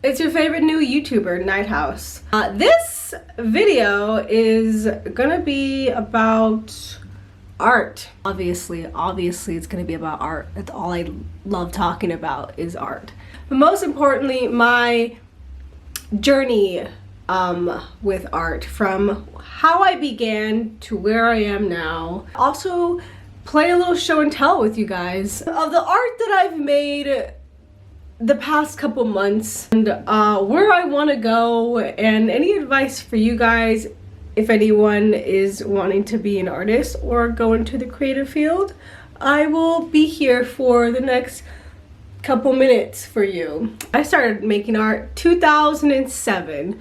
It's your favorite new YouTuber, Nighthouse. This video is gonna be about art. Obviously it's gonna be about art. That's all I love talking about is art. But most importantly, my journey with art, from how I began to where I am now. Also play a little show and tell with you guys of the art that I've made the past couple months, and where I want to go, and any advice for you guys if anyone is wanting to be an artist or go into the creative field. I will be here for the next couple minutes for you. I started making art 2007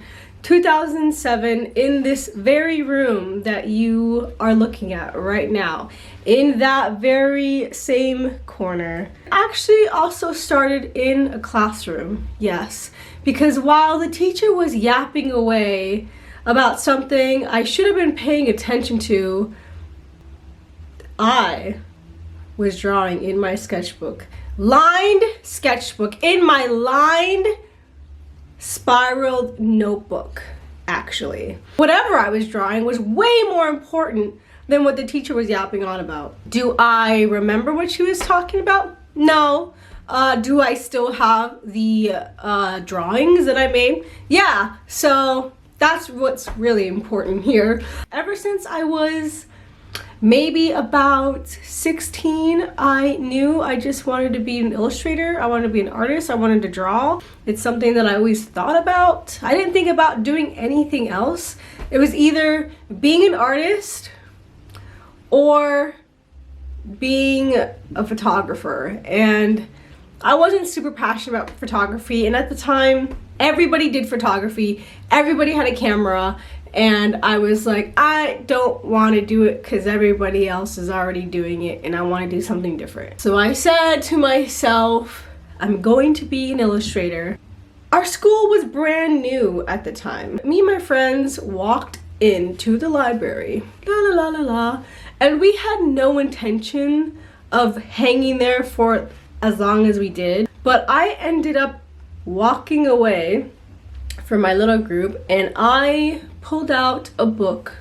in this very room that you are looking at right now, in that very same corner. Actually also started in a classroom, yes, because while the teacher was yapping away about something I should have been paying attention to, I was drawing in my sketchbook. Lined sketchbook, in my lined spiraled notebook, actually. Whatever I was drawing was way more important than what the teacher was yapping on about. Do I remember what she was talking about? No. Do I still have the drawings that I made? Yeah, so that's what's really important here. Ever since I was maybe about 16, I knew I just wanted to be an illustrator. I wanted to be an artist. I wanted to draw. It's something that I always thought about. I didn't think about doing anything else. It was either being an artist or being a photographer. And I wasn't super passionate about photography. And at the time, everybody did photography. Everybody had a camera. And I was like, I don't want to do it because everybody else is already doing it and I want to do something different. So I said to myself, I'm going to be an illustrator. Our school was brand new at the time. Me and my friends walked into the library, and we had no intention of hanging there for as long as we did. But I ended up walking away from my little group and I pulled out a book,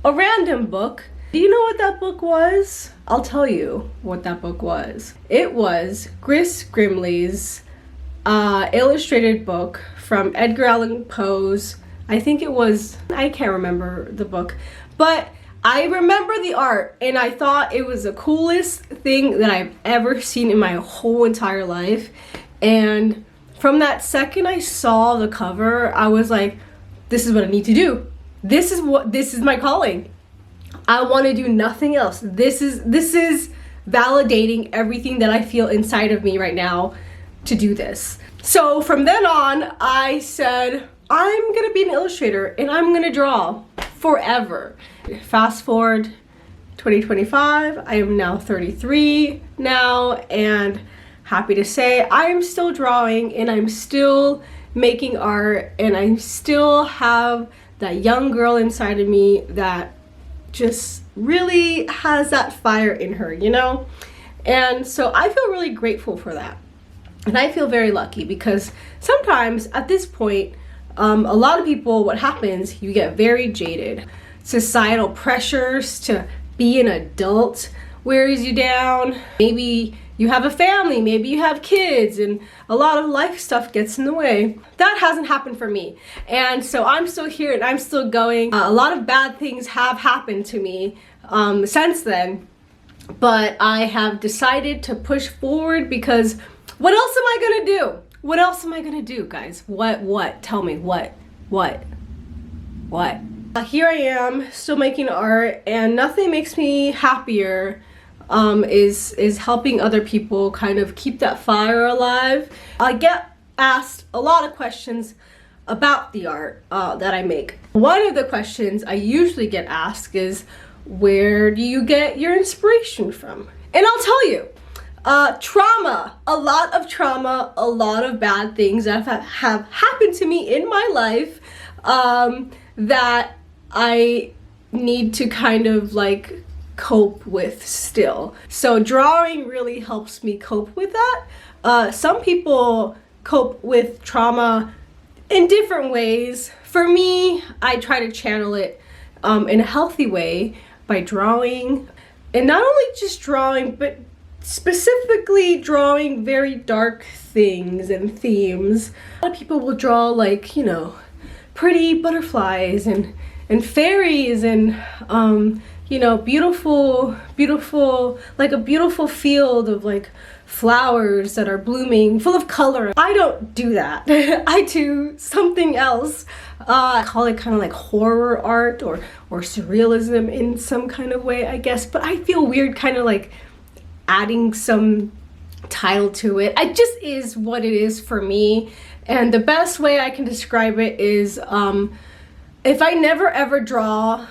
a random book. Do you know what that book was? I'll tell you what that book was. It was Chris Grimley's illustrated book from Edgar Allan Poe's, I think it was, I can't remember the book, but I remember the art and I thought it was the coolest thing that I've ever seen in my whole entire life. And from that second I saw the cover, I was like, this is what I need to do. This is my calling. I want to do nothing else. This is validating everything that I feel inside of me right now to do this. So from then on, I said, I'm gonna be an illustrator and I'm gonna draw forever. Fast forward 2025, I am now 33 now, and happy to say I am still drawing and I'm still making art, and I still have that young girl inside of me that just really has that fire in her, you know? And so I feel really grateful for that. And I feel very lucky because sometimes at this point, a lot of people, what happens, you get very jaded. Societal pressures to be an adult wears you down. Maybe you have a family, maybe you have kids, and a lot of life stuff gets in the way. That hasn't happened for me. And so I'm still here and I'm still going. A lot of bad things have happened to me since then, but I have decided to push forward because what else am I gonna do? What else am I gonna do, guys? What? Tell me, what? Here I am, still making art, and nothing makes me happier is helping other people kind of keep that fire alive. I get asked a lot of questions about the art that I make. One of the questions I usually get asked is, where do you get your inspiration from? And I'll tell you, trauma, a lot of trauma, a lot of bad things that have happened to me in my life that I need to kind of like cope with still. So drawing really helps me cope with that. Some people cope with trauma in different ways. For me, I try to channel it in a healthy way by drawing, and not only just drawing, but specifically drawing very dark things and themes. A lot of people will draw, like, you know, pretty butterflies and fairies and you know, beautiful, like a beautiful field of like flowers that are blooming, full of color. I don't do that. I do something else. I call it kind of like horror art or surrealism in some kind of way, I guess. But I feel weird kind of like adding some title to it. It just is what it is for me. And the best way I can describe it is if I never ever draw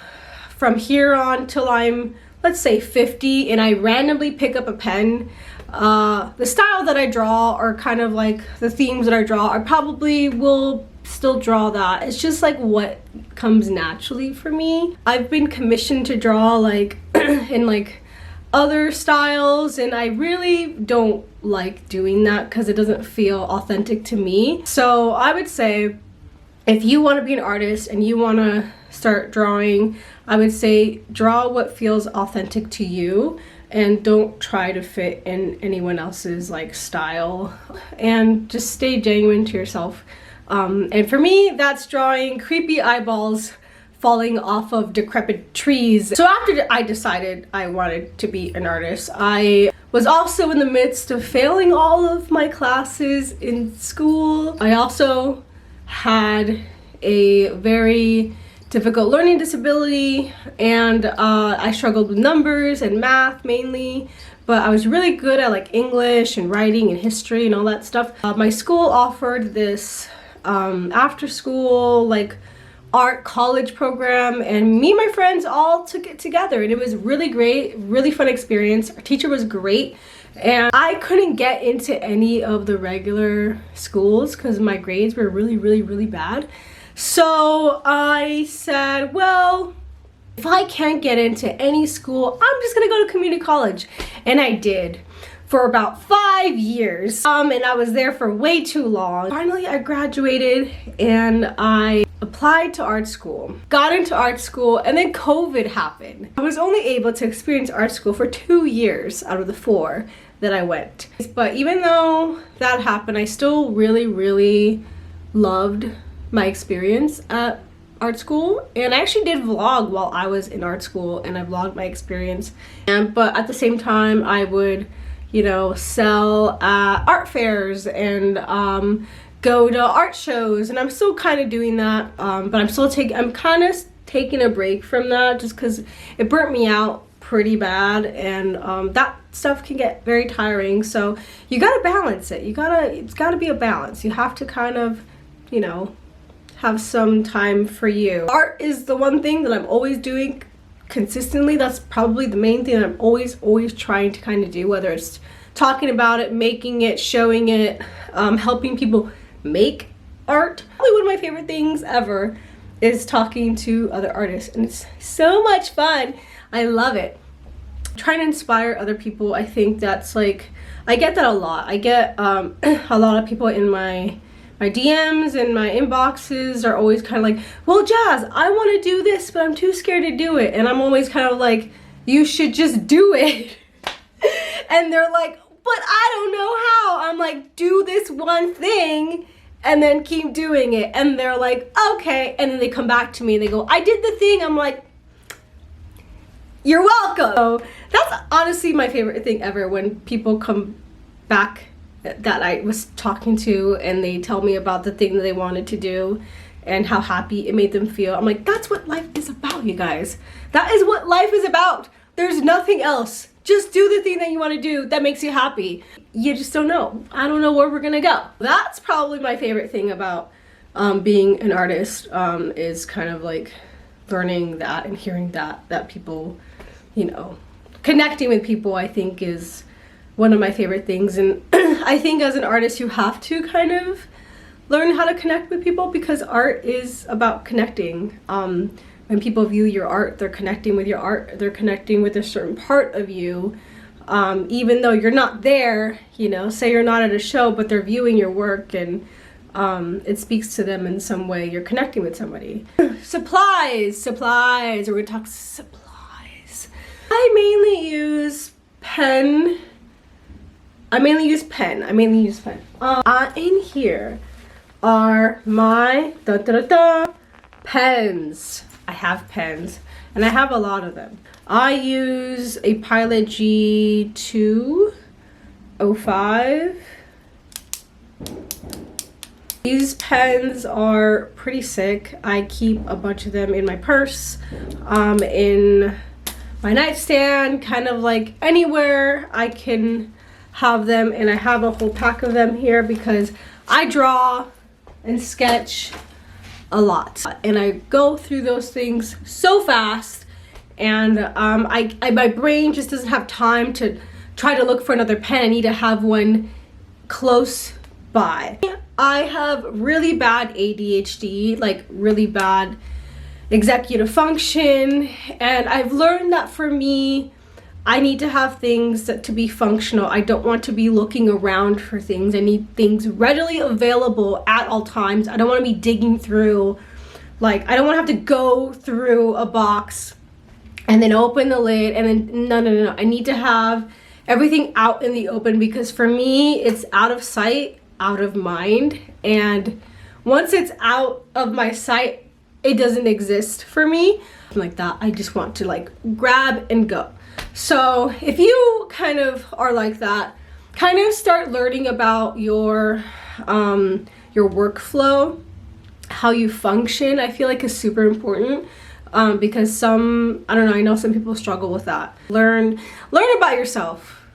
from here on till I'm, let's say, 50, and I randomly pick up a pen, the style that I draw, or kind of like the themes that I draw, I probably will still draw that. It's just like what comes naturally for me. I've been commissioned to draw like in like other styles, and I really don't like doing that because it doesn't feel authentic to me. So I would say if you want to be an artist and you want to start drawing, I would say draw what feels authentic to you, and don't try to fit in anyone else's like style, and just stay genuine to yourself. And for me, that's drawing creepy eyeballs falling off of decrepit trees. So after I decided I wanted to be an artist, I was also in the midst of failing all of my classes in school. I also had a very difficult learning disability, and I struggled with numbers and math mainly, but I was really good at like English and writing and history and all that stuff. My school offered this after school like art college program, and me and my friends all took it together, and it was really great, really fun experience. Our teacher was great, and I couldn't get into any of the regular schools because my grades were really bad. So I said, well, if I can't get into any school, I'm just gonna go to community college. And I did for about 5 years. And I was there for way too long. Finally, I graduated and I applied to art school, got into art school, and then COVID happened. I was only able to experience art school for 2 years out of the 4 that I went. But even though that happened, I still really loved my experience at art school, and I actually did vlog while I was in art school, and I vlogged my experience. But at the same time, I would, you know, sell at art fairs and go to art shows, and I'm still kind of doing that. But I'm kind of taking a break from that just because it burnt me out pretty bad, and that stuff can get very tiring. So you gotta balance it. It's gotta be a balance. You have to kind of, you know, have some time for you. Art is the one thing that I'm always doing consistently. That's probably the main thing that I'm always trying to kind of do, whether it's talking about it, making it, showing it, helping people make art. Probably one of my favorite things ever is talking to other artists, and it's so much fun. I love it. Trying to inspire other people, I think that's like, I get that a lot. I get a lot of people in my DMs and my inboxes are always kind of like, well, Jazz, I want to do this, but I'm too scared to do it. And I'm always kind of like, you should just do it. And they're like, but I don't know how. I'm like, do this one thing and then keep doing it. And they're like, okay. And then they come back to me and they go, I did the thing. I'm like, you're welcome. So that's honestly my favorite thing ever, when people come back that I was talking to and they tell me about the thing that they wanted to do and how happy it made them feel. I'm like, that's what life is about, you guys. That is what life is about. There's nothing else. Just do the thing that you want to do that makes you happy. You just don't know. I don't know where we're gonna go. That's probably my favorite thing about being an artist, is kind of like learning that and hearing that people, you know, connecting with people, I think is one of my favorite things. And I think as an artist, you have to kind of learn how to connect with people, because art is about connecting. When people view your art, they're connecting with your art, they're connecting with a certain part of you. even though you're not there, you know, say you're not at a show, but they're viewing your work and it speaks to them in some way. You're connecting with somebody. Supplies. We're gonna talk supplies. I mainly use pen. In here are my pens. I have pens, and I have a lot of them. I use a Pilot G205. These pens are pretty sick. I keep a bunch of them in my purse, in my nightstand, kind of like anywhere I can have them, and I have a whole pack of them here because I draw and sketch a lot, and I go through those things so fast, and my brain just doesn't have time to try to look for another pen. I need to have one close by. I have really bad ADHD, like really bad executive function, and I've learned that for me, I need to have things to be functional. I don't want to be looking around for things. I need things readily available at all times. I don't want to be digging through, like, I don't want to have to go through a box and then open the lid and then, no. I need to have everything out in the open, because for me, it's out of sight, out of mind. And once it's out of my sight, it doesn't exist for me. Like that, I just want to like grab and go. So if you kind of are like that, kind of start learning about your workflow, how you function. I feel like is super important, because I know some people struggle with that. Learn about yourself.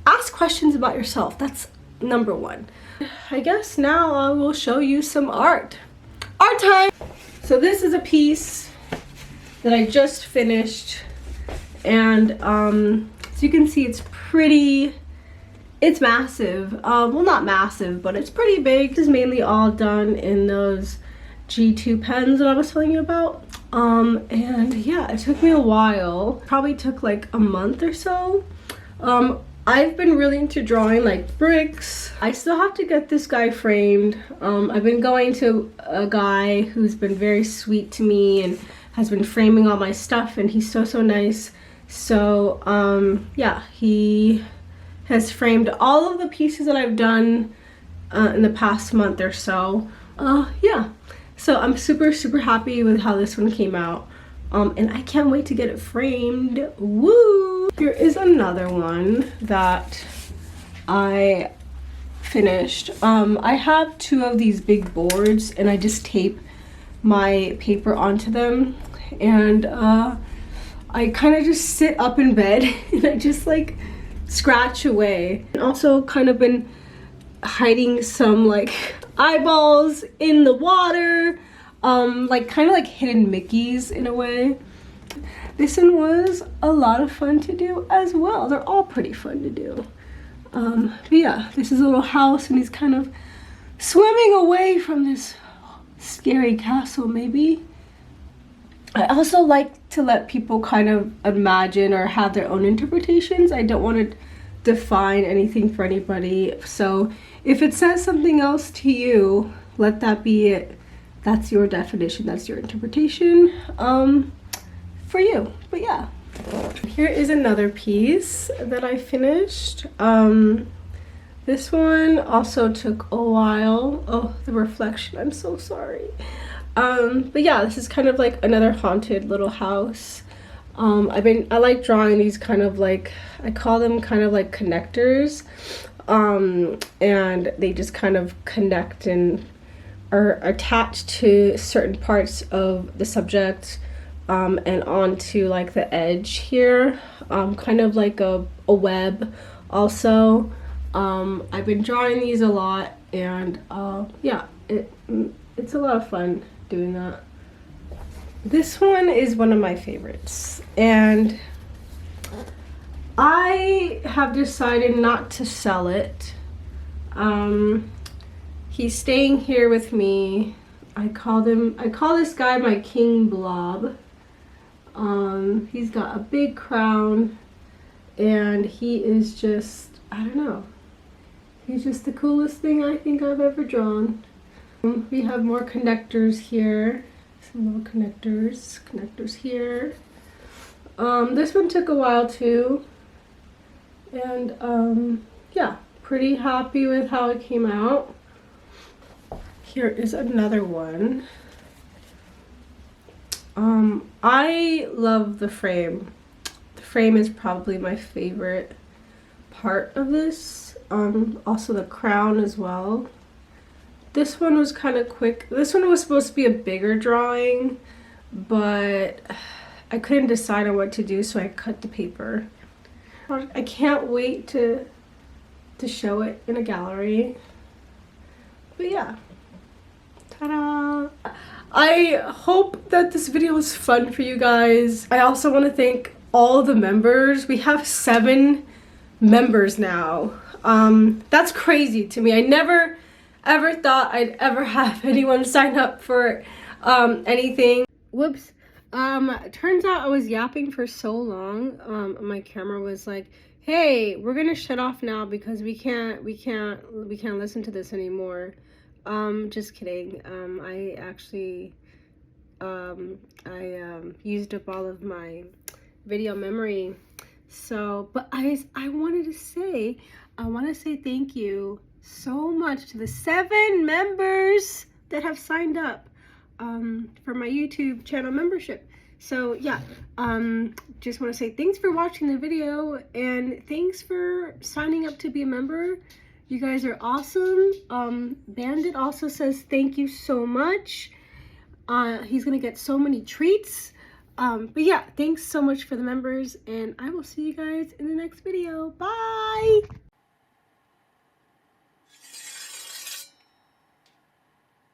Ask questions about yourself. That's number one. I guess now I will show you some art. Art time! So this is a piece that I just finished, and so you can see it's massive. Well, not massive, but it's pretty big. This is mainly all done in those G2 pens that I was telling you about. And yeah, it took me a while. Probably took like a month or so. I've been really into drawing like bricks. I still have to get this guy framed. I've been going to a guy who's been very sweet to me and has been framing all my stuff, and he's so nice. So yeah, he has framed all of the pieces that I've done in the past month or so. Yeah, so I'm super happy with how this one came out. And I can't wait to get it framed. Woo! Here is another one that I finished. I have two of these big boards, and I just tape my paper onto them, and I kind of just sit up in bed and I just like scratch away. And also kind of been hiding some like eyeballs in the water, like kind of like hidden Mickeys in a way. This one was a lot of fun to do as well. They're all pretty fun to do. But yeah, this is a little house, and he's kind of swimming away from this scary castle, maybe. I also like to let people kind of imagine or have their own interpretations. I don't want to define anything for anybody. So if it says something else to you, let that be it. That's your definition, that's your interpretation for you. But yeah, here is another piece that I finished. This one also took a while. Oh, the reflection, I'm so sorry. But yeah, this is kind of like another haunted little house. I like drawing these kind of like, I call them kind of like connectors, and they just kind of connect and are attached to certain parts of the subject, and onto like the edge here, kind of like a web also. I've been drawing these a lot, and yeah, it's a lot of fun doing that. This one is one of my favorites, and I have decided not to sell it. He's staying here with me. I call this guy my King Blob. He's got a big crown, and he is just, I don't know, he's just the coolest thing I think I've ever drawn. We have more connectors here, some little connectors here. This one took a while too, and yeah, pretty happy with how it came out. Here is another one. I love the frame. The frame is probably my favorite part of this. Also the crown as well. This one was kind of quick. This one was supposed to be a bigger drawing, but I couldn't decide on what to do, so I cut the paper. I can't wait to show it in a gallery. But yeah. Ta-da! I hope that this video was fun for you guys. I also want to thank all the members. We have 7 members now. That's crazy to me. I never ever thought I'd ever have anyone sign up for anything. Whoops. Turns out I was yapping for so long. My camera was like, hey, we're gonna shut off now because we can't listen to this anymore. Just kidding. I actually used up all of my video memory. So, but I want to say thank you so much to the 7 members that have signed up for my YouTube channel membership. So yeah, just want to say thanks for watching the video and thanks for signing up to be a member. You guys are awesome. Bandit also says thank you so much. He's gonna get so many treats. But yeah, thanks so much for the members, and I will see you guys in the next video. Bye!